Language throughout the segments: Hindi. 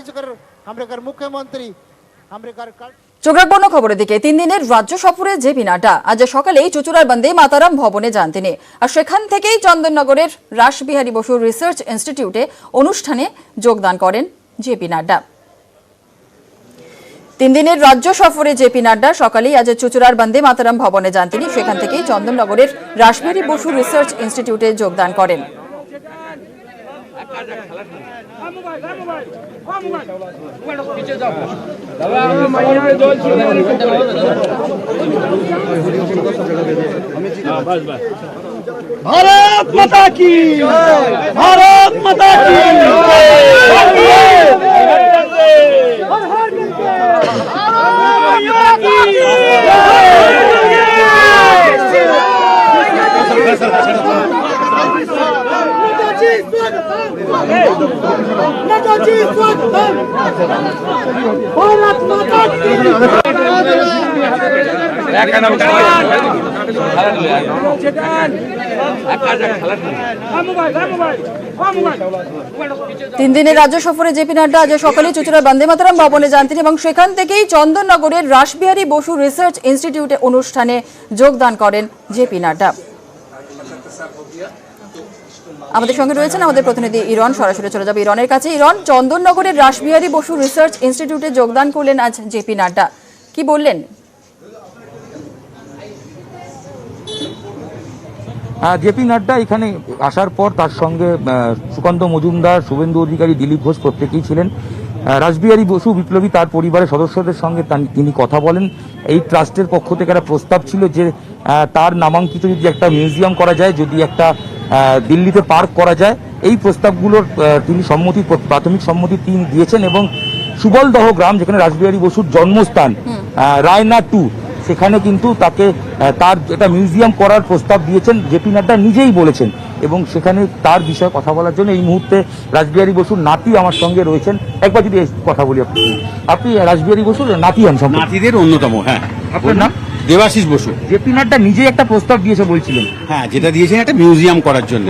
राज्य हमारे मुख्यमंत्री চোখ রাখবো খবরের দিকে। 3 দিনের রাজ্য সফরে জেপি নাড্ডা আজ সকালেই চুচুড়ার বন্দে মাতারাম ভবনে যান তিনি, আর সেখান থেকেই চন্দননগরের রাসবিহারী বসু রিসার্চ ইনস্টিটিউটে অনুষ্ঠানে যোগদান করেন জেপি নাড্ডা। 3 দিনের রাজ্য সফরে জেপি নাড্ডা সকালেই আজ চুচুড়ার বন্দে মাতারাম ভবনে যান তিনি, সেখান থেকেই চন্দননগরের রাসবিহারী বসু রিসার্চ ইনস্টিটিউটে যোগদান করেন। भारत माता की, भारत माता की। তিন দিনের রাজ্য সফরে জেপি নাড্ডা আজ সকালে চুচুড়ার বন্দে মাতরম ভবনে যান তিনি এবং সেখান থেকেই চন্দননগরের রাসবিহারী বসু রিসার্চ ইনস্টিটিউটে অনুষ্ঠানে যোগদান করেন জেপি নাড্ডা। আমাদের সঙ্গে রয়েছেন আমাদের প্রতিনিধি ইরন, সরাসরি চলে যাবে ইরনের কাছে। ইরন, চন্দননগরের রাসবিহারী বসু রিসার্চ ইনস্টিটিউটে যোগদান করলেন আজ জেপি নাড্ডা, কি বললেন? জেপি নাড্ডা এখানে আসার পর তার সঙ্গে সুকান্ত মজুমদার, শুভেন্দু অধিকারী, দিলীপ ঘোষ প্রত্যেকেই ছিলেন। রাসবিহারী বসু বিপ্লবী তার পরিবারের সদস্যদের সঙ্গে তিনি কথা বলেন। এই ট্রাস্টের পক্ষ থেকে একটা প্রস্তাব ছিল যে তার নামাঙ্কিত যদি একটা মিউজিয়াম করা যায়, যদি একটা দিল্লিতে পার্ক করা যায়, এই প্রস্তাবগুলোর তিনি প্রাথমিক সম্মতি তিনি দিয়েছেন এবং সুবলদহ গ্রাম, যেখানে রাসবিহারী বসুর জন্মস্থান, রায়না 2, সেখানে কিন্তু তাকে তার একটা মিউজিয়াম করার প্রস্তাব দিয়েছেন জেপি নাড্ডা নিজেই বলেছেন। এবং সেখানে তার বিষয়ে কথা বলার জন্য এই মুহূর্তে রাসবিহারী বসুর নাতি আমার সঙ্গে রয়েছেন। একবার যদি কথা বলি, আপনি রাসবিহারী বসুর নাতি হন? নাতিদের অন্যতম। হ্যাঁ, আপনার নাম? দেবাশিস বসু। জেপি নাড্ডা নিজেই একটা প্রস্তাব দিয়েছে বলছিলেন। হ্যাঁ, যেটা দিয়েছেন একটা মিউজিয়াম করার জন্য।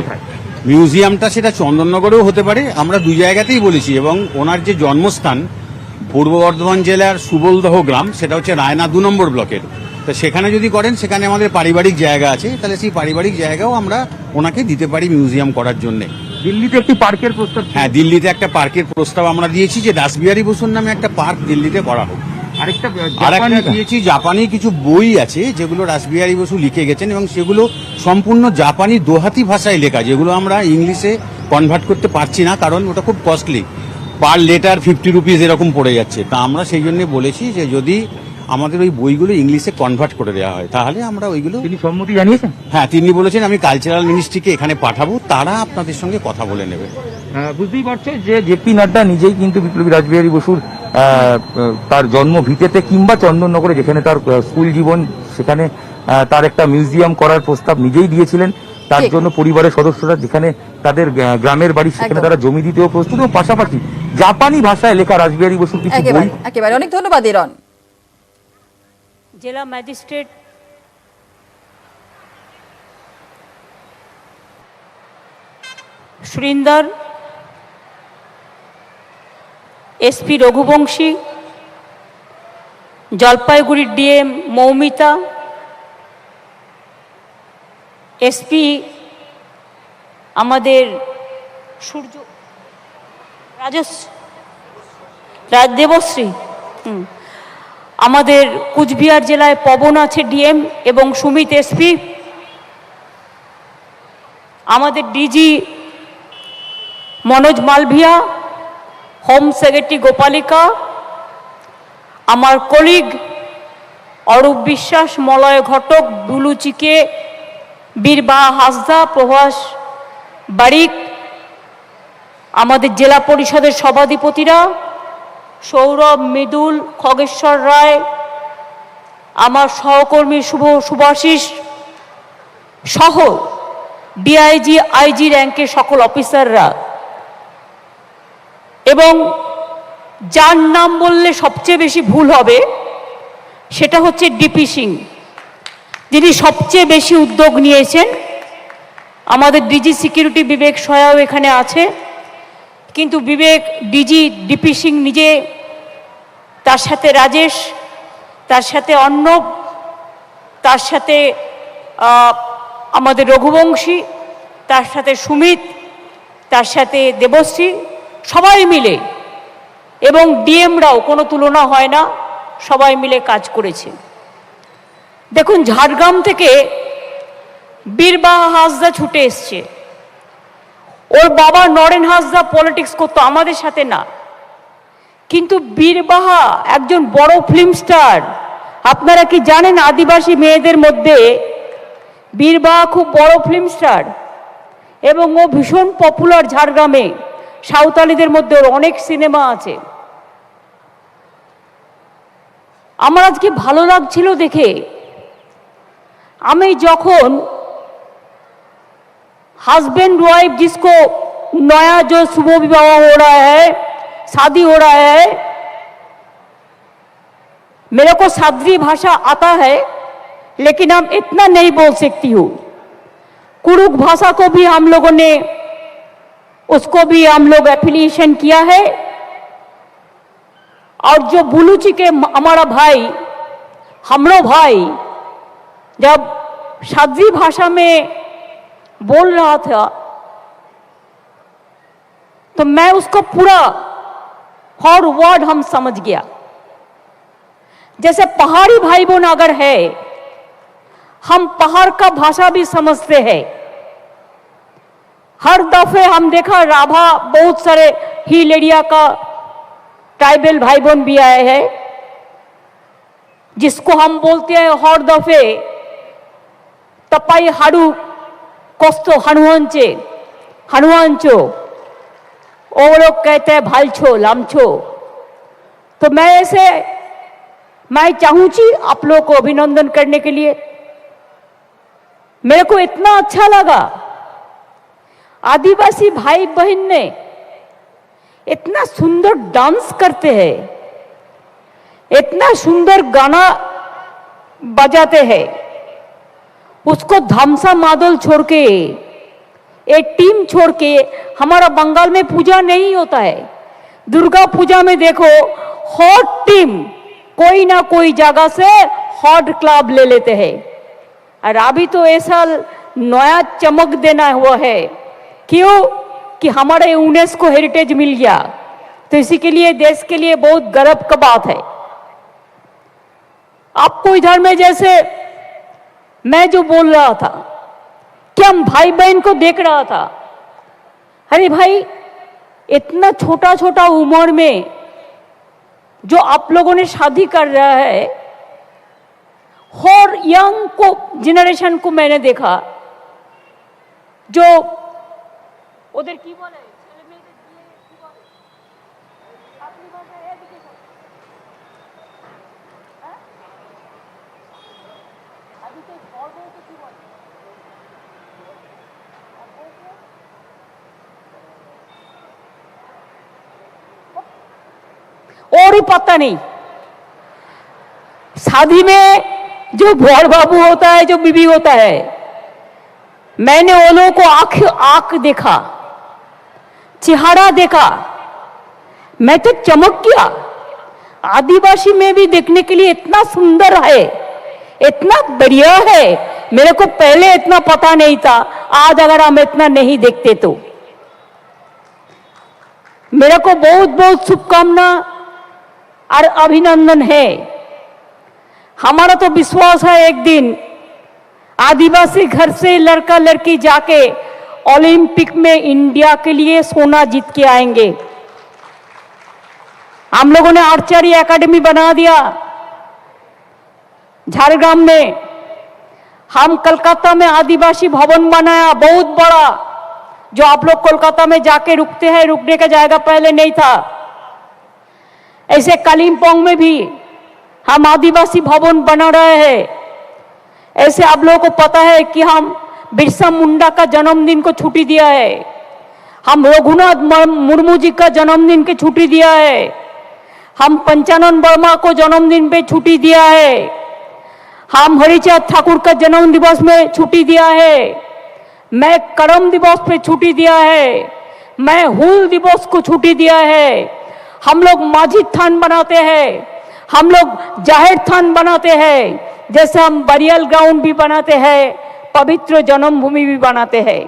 মিউজিয়ামটা সেটা চন্দননগরেও হতে পারে, আমরা দুই জায়গাতেই বলেছি। এবং ওনার যে জন্মস্থান পূর্ব বর্ধমান জেলার সুবলদহ গ্রাম, সেটা হচ্ছে রায়না 2 নম্বর ব্লকের। তো সেখানে যদি করেন, সেখানে আমাদের পারিবারিক জায়গা আছে, তাহলে সেই পারিবারিক জায়গাও আমরা ওনাকে দিতে পারি মিউজিয়াম করার জন্য। দিল্লিতে একটি পার্কের প্রস্তাব? হ্যাঁ, দিল্লিতে একটা পার্কের প্রস্তাব আমরা দিয়েছি যে রাসবিহারী বসুর নামে একটা পার্ক দিল্লিতে করা হোক। আরেকটা দিয়েছি, জাপানি কিছু বই আছে যেগুলো রাসবিহারী বসু লিখে গেছেন এবং সেগুলো সম্পূর্ণ জাপানি দোহাতি ভাষায় লেখা, যেগুলো আমরা ইংলিশে কনভার্ট করতে পারছি না, কারণ ওটা খুব কস্টলি। পার লেটার 50 রুপিস এরকম পড়ে যাচ্ছে। তা আমরা সেই জন্য বলেছি যে যদি আমাদের ওই বইগুলো ইংলিশে কনভার্ট করে দেওয়া হয়, তাহলে আমরা ওইগুলো। তিনি সম্মতি জানিয়েছেন? হ্যাঁ, তিনি বলেছেন আমি কালচারাল মিনিস্ট্রিকে এখানে পাঠাবো, তারা আপনাদের সঙ্গে কথা বলে নেবে। বুঝতেই পারছো যে জেপি নাড্ডা নিজেই কিন্তু বিপ্লবী রাসবিহারী বসুর তার জন্মভিটেতে কিংবা চন্দননগরে যেখানে তার স্কুল জীবন, সেখানে তার একটা মিউজিয়াম করার প্রস্তাব নিজেই দিয়েছিলেন। তার জন্য পরিবারের সদস্যরা যেখানে তাদের গ্রামের বাড়ি, সেখানে তারা জমি দিতেও প্রস্তুত, এবং পাশাপাশি জাপানি ভাষায় লেখা রাসবিহারী বসুর কিছু বই। একেবারে অনেক ধন্যবাদ ইরন। জেলা ম্যাজিস্ট্রেট সুরিন্দর, এসপি রঘুবংশী, জলপাইগুড়ির ডিএম মৌমিতা, এসপি আমাদের সূর্য দেবশ্রী, আমাদের কুচবিহার জেলায় পবন আছে ডিএম এবং সুমিত এসপি, আমাদের DG Manoj Malviya, home secretary Gopalika, আমার কলিগ অরূপ বিশ্বাস, মলয় ঘটক, দুলু চিকে, বীরবাহা হাসদা, প্রভাস বারিক, আমাদের জেলা পরিষদের সভাধিপতিরা সৌরভ, মৃদুল, খগেশ্বর রায়, আমার সহকর্মী শুভাশিস সহ ডিআইজি, আইজি র্যাঙ্কের সকল অফিসাররা, এবং যার নাম বললে সবচেয়ে বেশি ভুল হবে সেটা হচ্ছে ডিপি সিং, যিনি সবচেয়ে বেশি উদ্যোগ নিয়েছেন। আমাদের ডিজি সিকিউরিটি বিবেক সহায়ও এখানে আছে। কিন্তু বিবেক, ডিজি, ডিপি সিং নিজে, তার সাথে রাজেশ, তার সাথে অর্ণব, তার সাথে আমাদের রঘুবংশী, তার সাথে সুমিত, তার সাথে দেবশ্রী, সবাই মিলে, এবং ডিএমরাও, কোনো তুলনা হয় না, সবাই মিলে কাজ করেছে। দেখুন, ঝাড়গ্রাম থেকে বীরবাহা হাঁসদা ছুটে এসছে। ওর বাবা নরেন হাঁসদা পলিটিক্স করতো, আমাদের সাথে না, কিন্তু বীরবাহা একজন বড় ফিল্ম স্টার। আপনারা কি জানেন আদিবাসী মেয়েদের মধ্যে বীরবাহা খুব বড় ফিল্ম স্টার, এবং ও ভীষণ পপুলার ঝাড়গ্রামে। সাঁওতালিদের মধ্যে ওর অনেক সিনেমা আছে। আমার আজকে ভালো লাগছিল দেখে। আমি যখন हस्बैंड वाइफ जिसको नया जो शुभ विवाह हो रहा है, शादी हो रहा है, मेरे को सादरी भाषा आता है लेकिन हम इतना नहीं बोल सकती हूँ। कुरुक भाषा को भी हम लोगों ने, उसको भी हम लोग एफिलिएशन किया है। और जो बुलूची के हमारा भाई, हमरो भाई, जब सादरी भाषा में बोल रहा था तो मैं उसको पूरा हर वर्ड हम समझ गया। जैसे पहाड़ी भाई बहन अगर है, हम पहाड़ का भाषा भी समझते हैं। हर दफे हम देखा राभा, बहुत सारे हिल एरिया का ट्राइबल भाई बहन भी आए हैं, जिसको हम बोलते हैं हर दफे तपाई हाड़ू कोस्तो हनुआंचे, हनुआंचो, वो लोग कहते हैं भालछो, लामछो। तो मैं चाहूंगी आप लोगों को अभिनंदन करने के लिए। मेरे को इतना अच्छा लगा, आदिवासी भाई बहन ने इतना सुंदर डांस करते हैं, इतना सुंदर गाना बजाते हैं। उसको धमसा मादल छोड़ के, एक टीम छोड़ के, हमारा बंगाल में पूजा नहीं होता है, दुर्गा पूजा में देखो हॉट टीम कोई ना कोई जगह से हॉट क्लब ले लेते हैं। और अभी तो ऐसा नया चमक देना हुआ है, क्यों कि हमारे यूनेस्को हेरिटेज मिल गया, तो इसी के लिए देश के लिए बहुत गर्व का बात है। आपको इधर में जैसे मैं जो बोल रहा था कि हम भाई बहन को देख रहा था, अरे भाई इतना छोटा छोटा उम्र में जो आप लोगों ने शादी कर रहा है, और यंग को जनरेशन को मैंने देखा जो उधर की बोले और ही पता नहीं। शादी में जो भोर बाबू होता है, जो बीबी होता है, मैंने वो लोगों को आंख देखा, चेहरा देखा, मैं तो चमक गया। आदिवासी में भी देखने के लिए इतना सुंदर है, इतना बढ़िया है, मेरे को पहले इतना पता नहीं था। आज अगर हम इतना नहीं देखते तो मेरे को बहुत बहुत शुभकामना और अभिनंदन है। हमारा तो विश्वास है एक दिन आदिवासी घर से लड़का लड़की जाके ओलंपिक में इंडिया के लिए सोना जीत के आएंगे। हम लोगों ने आर्चरी एकेडमी बना दिया झारग्राम में। हम कलकत्ता में आदिवासी भवन बनाया बहुत बड़ा, जो आप लोग कोलकाता में जाके रुकते हैं, रुकने का जाएगा पहले नहीं था। ऐसे कालिम्पोंग में भी हम आदिवासी भवन बना रहे हैं। ऐसे आप लोगों को पता है कि हम बिरसा मुंडा का जन्मदिन को छुट्टी दिया है, हम रघुनाथ मुर्मू जी का जन्मदिन के छुट्टी दिया है, हम पंचानन वर्मा को जन्मदिन पे छुट्टी दिया है, हम हरिचांद ठाकुर का जन्म दिवस में छुट्टी दिया है, मैं करम दिवस पे छुट्टी दिया है, मैं हूल दिवस को छुट्टी दिया है। हम लोग मस्जिद थान बनाते हैं, हम लोग जाहिर थान बनाते हैं, जैसे हम बरियल ग्राउंड भी बनाते हैं, पवित्र जन्मभूमि भी बनाते हैं।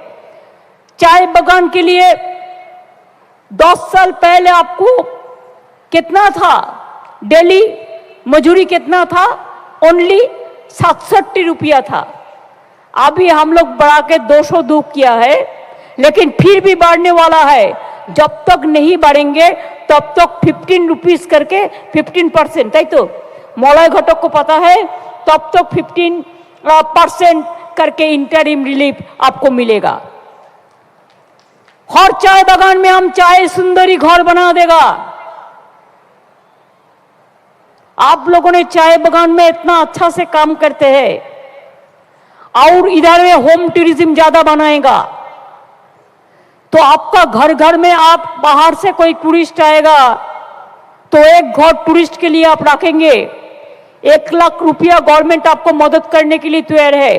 चाय बागान के लिए 10 साल पहले आपको कितना था, डेली मजूरी कितना था? ओनली 67 रुपया था। अभी हम लोग बढ़ा के 202 किया है, लेकिन फिर भी बढ़ने वाला है। जब तक नहीं बढ़ेंगे तब तक 15 रुपीस करके 15%, ताई तो मौलाय घटक को पता है, तब तक 15% करके इंटरिम रिलीफ आपको मिलेगा। हर चाय बागान में हम चाय सुंदरी घर बना देगा। आप लोगों ने चाय बागान में इतना अच्छा से काम करते हैं, और इधर में होम टूरिज्म ज्यादा बनाएगा, तो आपका घर घर में आप बाहर से कोई टूरिस्ट आएगा तो एक घर टूरिस्ट के लिए आप रखेंगे। 1 लाख रुपया गवर्नमेंट आपको मदद करने के लिए तैयार है।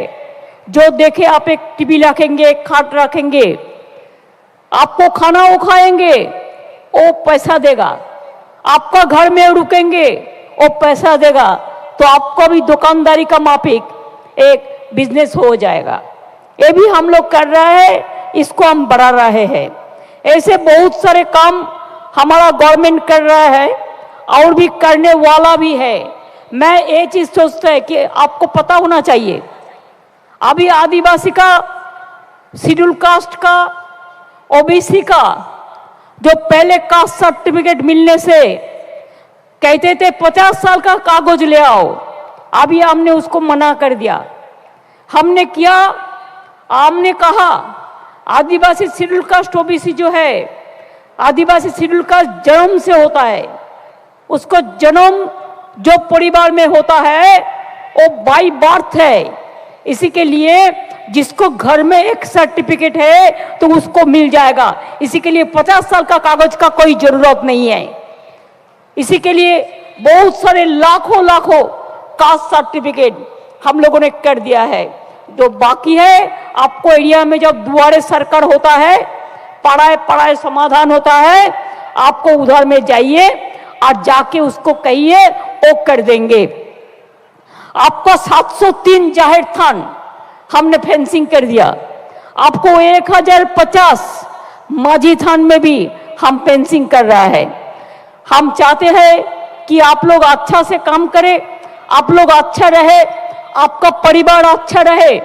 जो देखे आप एक टीवी रखेंगे, एक खाट रखेंगे, आपको खाना वो खाएंगे, वो पैसा देगा। आपका घर में रुकेंगे, वो पैसा देगा। तो आपको भी दुकानदारी का माफिक एक बिजनेस हो जाएगा। ये भी हम लोग कर रहे हैं, इसको हम बढ़ा रहे हैं। ऐसे बहुत सारे काम हमारा गवर्नमेंट कर रहा है, और भी करने वाला भी है। मैं ये चीज सोचता है कि आपको पता होना चाहिए, अभी आदिवासी का, शेड्यूल कास्ट का, ओबीसी का जो पहले कास्ट सर्टिफिकेट मिलने से कहते थे 50 साल का कागज ले आओ, अभी हमने उसको मना कर दिया। हमने किया, हमने कहा आदिवासी शेड्यूल कास्ट ओबीसी जो है, आदिवासी शेड्यूल कास्ट जन्म से होता है, उसको जन्म जो परिवार में होता है वो बाय बर्थ है। इसी के लिए जिसको घर में एक सर्टिफिकेट है तो उसको मिल जाएगा। इसी के लिए 50 साल का कागज का कोई जरूरत नहीं है। इसी के लिए बहुत सारे लाखों लाखों कास्ट सर्टिफिकेट हम लोगों ने कर दिया है। जो बाकी है, आपको एरिया में जब दुआरे सरकार होता है, पढ़ाए समाधान होता है, आपको उधर में जाइए और जाके उसको कहिए, वो कर देंगे। आपको 703 जाहिर थान हमने फेंसिंग कर दिया। आपको 1050 माझी थान में भी हम फेंसिंग कर रहा है। हम चाहते हैं कि आप लोग अच्छा से काम करें, आप लोग अच्छा रहे, आपका परिवार अच्छा रहे।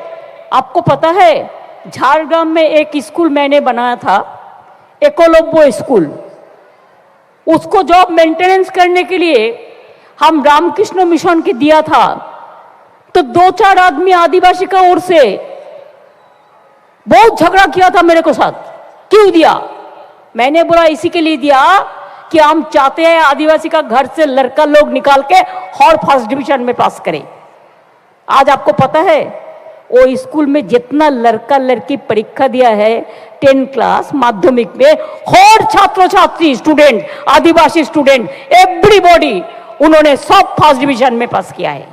आपको पता है झारग्राम में एक स्कूल मैंने बनाया था, एकलव्य स्कूल। उसको जॉब मेंटेनेंस करने के लिए हम रामकृष्ण मिशन के दिया था, तो 2-4 आदमी आदिवासी का ओर से बहुत झगड़ा किया था मेरे को साथ। क्यों दिया? मैंने बोला इसी के लिए दिया कि हम चाहते हैं आदिवासी का घर से लड़का लोग निकाल के और फर्स्ट डिवीजन में पास करें। आज आपको पता है वो स्कूल में जितना लड़का लड़की परीक्षा दिया है 10 क्लास माध्यमिक में, और छात्र छात्री स्टूडेंट, आदिवासी स्टूडेंट, एवरीबॉडी, उन्होंने सब फर्स्ट डिवीजन में पास किया है।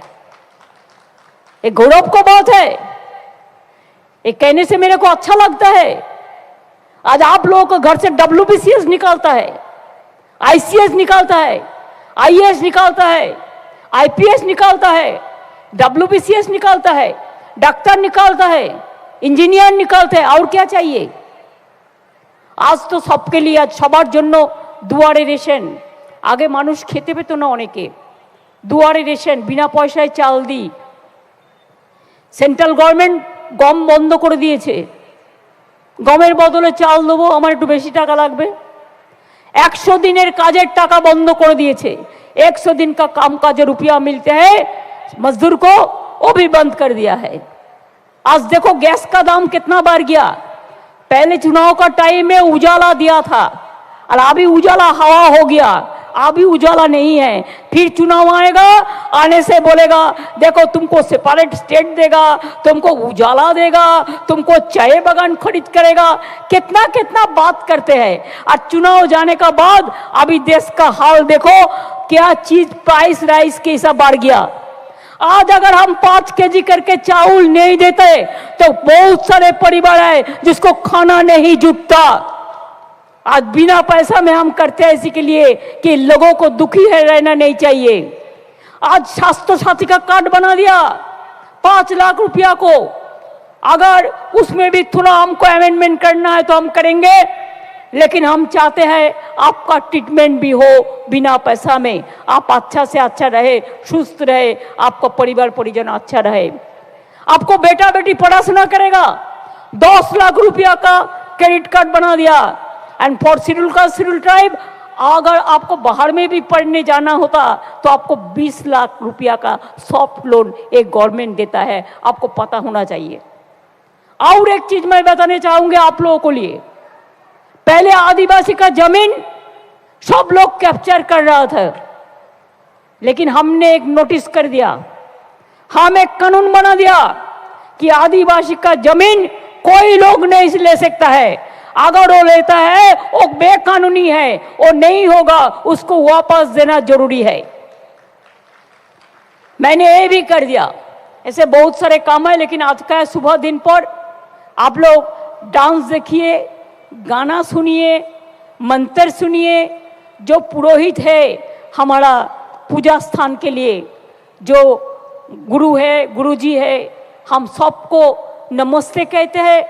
ये गौरव को बात है। ये कहने से मेरे को अच्छा लगता है। आज आप लोगों को घर से WBCS निकालता है, ICS निकालता है, IAS निकालता है, IPS निकालता है, WBCS निकालता है, डॉक्टर निकालता है, इंजीनियर निकालता है, और क्या चाहिए? आज तो सबके लिए, आज सबार जन्नो दुआरे रेशन। आगे मानुष खेते पेत ना अनेके, दुआरे रेशन बिना पयसाय चाल दी। सेंट्रल गवर्नमेंट गम बंद करे दिएছে, गमेर बदले चाल देবো, আমার একটু বেশি টাকা লাগবে। 100 दिनेर काजेर टाका बंद कर दिए। 100 दिन का काम काज रुपया मिलते हैं मजदूर को, वो भी बंद कर दिया है। आज देखो गैस का दाम कितना बढ़ गया। पहले चुनाव का टाइम में उजाला दिया था, और अभी उजाला हवा हो गया। अभी उजाला नहीं है, फिर चुनाव आएगा, आने से बोलेगा देखो तुमको सेपरेट स्टेट देगा, तुमको उजाला देगा, तुमको चाय बागान खरीद करेगा। कितना कितना बात करते हैं। और चुनाव जाने का बाद अभी देश का हाल देखो, क्या चीज प्राइस राइस कैसा बढ़ गया। आज अगर हम 5 केजी करके चावल नहीं देते तो बहुत सारे परिवार है जिसको खाना नहीं जुटता। आज बिना पैसा में हम करते हैं इसी के लिए कि लोगों को दुखी है रहना नहीं चाहिए। आज स्वास्थ्य साथी का कार्ड बना दिया 5 लाख रुपया को, अगर उसमें भी थोड़ा हमको अमेंडमेंट करना है तो हम करेंगे, लेकिन हम चाहते हैं आपका ट्रीटमेंट भी हो बिना पैसा में, आप अच्छा से अच्छा रहे, सुस्त रहे, आपका परिवार परिजन अच्छा रहे। आपको बेटा बेटी पढ़ाशुना करेगा, 10 लाख रुपया का क्रेडिट कार्ड बना दिया। And for schedule caste schedule tribe, अगर आपको बाहर में भी पढ़ने जाना होता तो आपको 20 लाख रुपया का सॉफ्ट लोन एक गवर्नमेंट देता है, आपको पता होना चाहिए। और एक चीज मैं बताने चाहूंगी आप लोगों को लिए, पहले आदिवासी का जमीन सब लोग कैप्चर कर रहा था, लेकिन हमने एक नोटिस कर दिया, हम एक कानून बना दिया कि आदिवासी का जमीन कोई लोग नहीं ले सकता है। अगर वो लेता है वो बेकानूनी है, वो नहीं होगा, उसको वापस देना जरूरी है। मैंने ये भी कर दिया। ऐसे बहुत सारे काम है, लेकिन आज का सुबह दिन पर आप लोग डांस देखिए, गाना सुनिए, मंत्र सुनिए। जो पुरोहित है हमारा पूजा स्थान के लिए, जो गुरु है, गुरुजी है, हम सबको नमस्ते कहते हैं,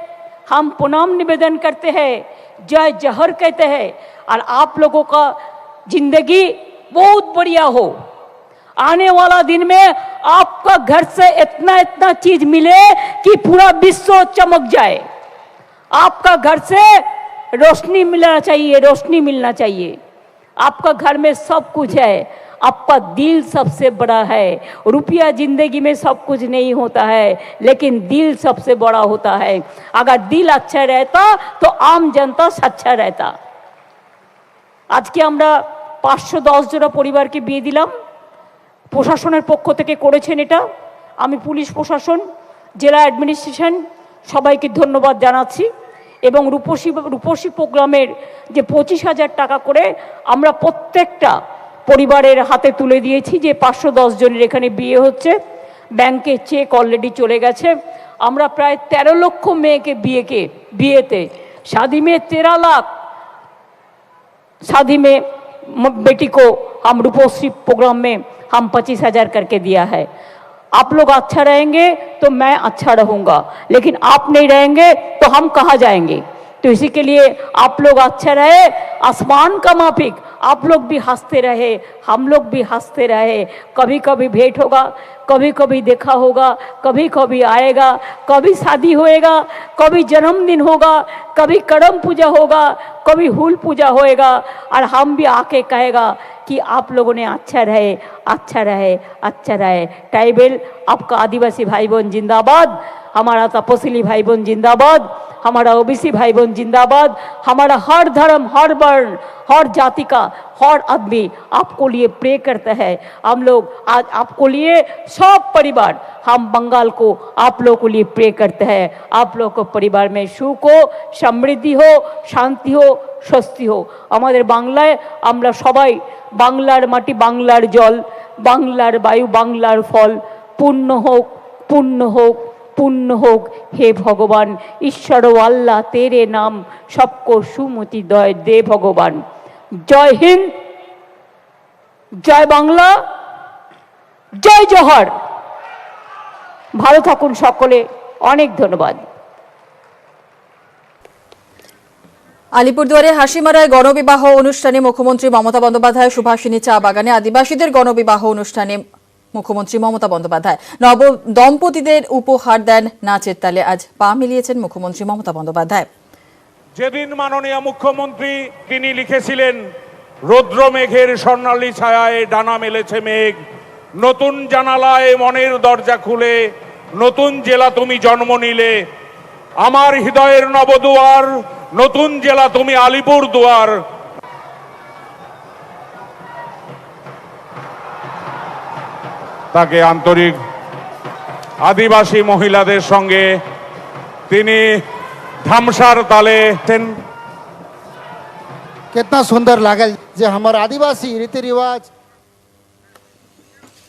हम प्रणाम निवेदन करते हैं, जय जहर कहते हैं। और आप लोगों का जिंदगी बहुत बढ़िया हो, आने वाला दिन में आपका घर से इतना इतना चीज मिले कि पूरा विश्व चमक जाए। आपका घर से रोशनी मिलना चाहिए, रोशनी मिलना चाहिए। आपका घर में सब कुछ है, आपका दिल सबसे बड़ा है। रुपया जिंदगी में सब कुछ नहीं होता है, लेकिन दिल सबसे बड़ा होता है। अगर दिल अच्छा रहता तो आम जनता अच्छा रहता। आज के আমরা 510 জোড়া পরিবারকে বিয়ে দিলাম, প্রশাসনের পক্ষ থেকে করেছেন এটা। আমি পুলিশ প্রশাসন, জেলা অ্যাডমিনিস্ট্রেশন সবাইকে ধন্যবাদ জানাচ্ছি। এবং রূপসী প্রোগ্রামের যে 25,000 টাকা করে আমরা প্রত্যেকটা পরিবারের হাতে তুলে দিয়েছি, যে 510 জনের এখানে বিয়ে হচ্ছে। ব্যাংকে চেক অলরেডি চলে গেছে। আমরা প্রায় 13 লক্ষ মেয়েকে বিয়েতে शादी में 13 लाख शादी में बेटी को हम रूपश्री प्रोग्राम में हम 25,000 करके दिया है। आप लोग अच्छा रहेंगे तो मैं अच्छा रहूंगा, लेकिन आप नहीं रहेंगे तो हम कहाँ जाएंगे। तो इसी के लिए आप लोग अच्छा रहे, आसमान का माफिक आप लोग भी हंसते रहे, हम लोग भी हंसते रहे। कभी कभी भेंट होगा, कभी कभी देखा होगा, कभी कभी आएगा, कभी शादी होएगा, कभी जन्मदिन होगा, कभी करम पूजा होगा, कभी हुल पूजा होएगा, और हम भी आके कहेगा कि आप लोगों ने अच्छा रहे, अच्छा रहे, अच्छा रहे। ट्राइबल आपका आदिवासी भाई बहन जिंदाबाद, हमारा तपस्वी भाई बहन जिंदाबाद, हमारा ओबीसी भाई बहन जिंदाबाद, हमारा हर धर्म, हर वर्ण, हर जाति का हर आदमी आपको लिए प्रे करता है। हम लोग आज आपको लिए सब परिवार, हम बंगाल को आप लोगों को लिए प्रे करते हैं। आप लोग को परिवार में सुख हो, समृद्धि हो, शांति हो, স্বস্তি हो। আমাদের বাংলায় আমরা সবাই বাংলার মাটি, বাংলার জল, বাংলার বায়ু, বাংলার ফল, পূর্ণ হোক, পূর্ণ হোক, पूर्ण होक। हे भगवान ईश्वर अल्लाह तेरे नाम सबको सुमति दे भगवान। जय हिंद, जय बांगला, जय जोहर। ভালো থাকুন সকলে, অনেক ধন্যবাদ। আলিপুরদুয়ারে হাসিমারায় গণবিবাহ অনুষ্ঠানে মুখ্যমন্ত্রী মমতা বন্দ্যোপাধ্যায়, সুভাষিনী চা বাগানে আদিবাসীদের গণবিবাহ অনুষ্ঠানে মুখ্যমন্ত্রী মমতা বন্দ্যোপাধ্যায় নব দম্পতিদের উপহার দেন। নাচের তালে আজ পা মিলিয়েছেন মুখ্যমন্ত্রী মমতা বন্দ্যোপাধ্যায়। যেদিন মাননীয় মুখ্যমন্ত্রী তিনি লিখেছিলেন, রৌদ্র মেঘের স্বর্ণালী ছায়ায় ডানা মেলেছে মেঘ, নতুন জানালায় মনের দরজা খুলে নতুন জেলা তুমি জন্ম নিলে, আমার হৃদয়ের নবদুয়ার নতুন জেলা তুমি আলিপুরদুয়ার। তাকে আন্তরিক আদিবাসী মহিলাদের সঙ্গে তিনি ধামসার তালে। कितना सुंदर लागल जे हमार आदिवासी रीति रिवाज।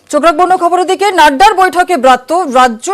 চোখ রাখবো অন্য খবরের দিকে। নাড্ডার বৈঠকে ব্রাত্য রাজ্য